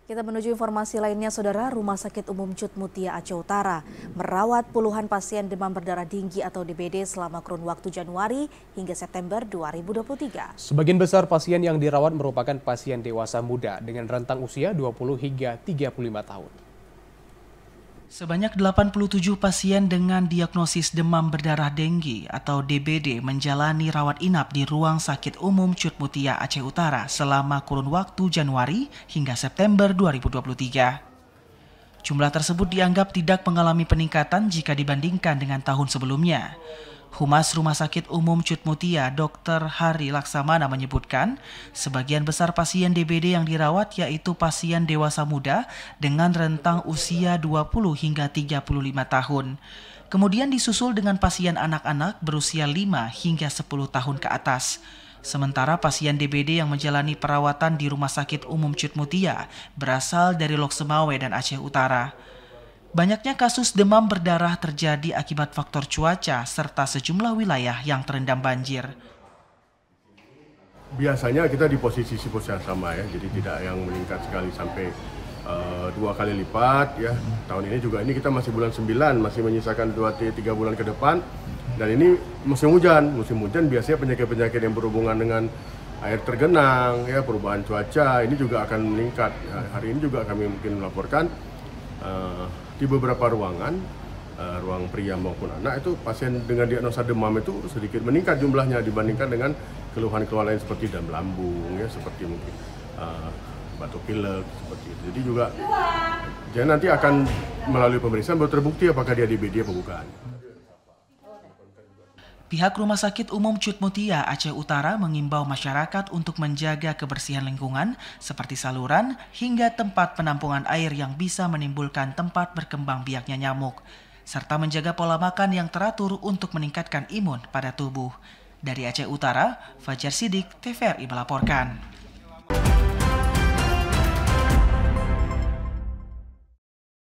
Kita menuju informasi lainnya, Saudara. Rumah Sakit Umum Cut Mutia Aceh Utara merawat puluhan pasien demam berdarah tinggi atau DBD selama kurun waktu Januari hingga September 2023. Sebagian besar pasien yang dirawat merupakan pasien dewasa muda dengan rentang usia 20 hingga 35 tahun. Sebanyak 87 pasien dengan diagnosis demam berdarah denggi atau DBD menjalani rawat inap di Ruang Sakit Umum Cut Mutia Aceh Utara selama kurun waktu Januari hingga September 2023. Jumlah tersebut dianggap tidak mengalami peningkatan jika dibandingkan dengan tahun sebelumnya. Humas Rumah Sakit Umum Cut Mutia, Dr. Hari Laksamana menyebutkan, sebagian besar pasien DBD yang dirawat yaitu pasien dewasa muda dengan rentang usia 20 hingga 35 tahun. Kemudian disusul dengan pasien anak-anak berusia 5 hingga 10 tahun ke atas. Sementara pasien DBD yang menjalani perawatan di Rumah Sakit Umum Cut Mutia berasal dari Lok Semawe dan Aceh Utara. Banyaknya kasus demam berdarah terjadi akibat faktor cuaca serta sejumlah wilayah yang terendam banjir. Biasanya kita di posisi yang sama ya, jadi tidak yang meningkat sekali sampai 2 kali lipat ya. Tahun ini juga kita masih bulan 9, masih menyisakan 2-3 bulan ke depan. Dan ini musim hujan biasanya penyakit-penyakit yang berhubungan dengan air tergenang ya, perubahan cuaca ini juga akan meningkat. Ya, hari ini juga kami mungkin melaporkan di beberapa ruangan, ruang pria maupun anak itu pasien dengan diagnosa demam itu sedikit meningkat jumlahnya dibandingkan dengan keluhan-keluhan lain seperti demam lambung ya, seperti mungkin batuk pilek seperti itu. Jadi juga jadi nanti akan melalui pemeriksaan baru terbukti apakah dia DBD atau bukan. Pihak Rumah Sakit Umum Cut Mutia Aceh Utara mengimbau masyarakat untuk menjaga kebersihan lingkungan seperti saluran hingga tempat penampungan air yang bisa menimbulkan tempat berkembang biaknya nyamuk, serta menjaga pola makan yang teratur untuk meningkatkan imun pada tubuh. Dari Aceh Utara, Fajar Sidik, TVRI melaporkan.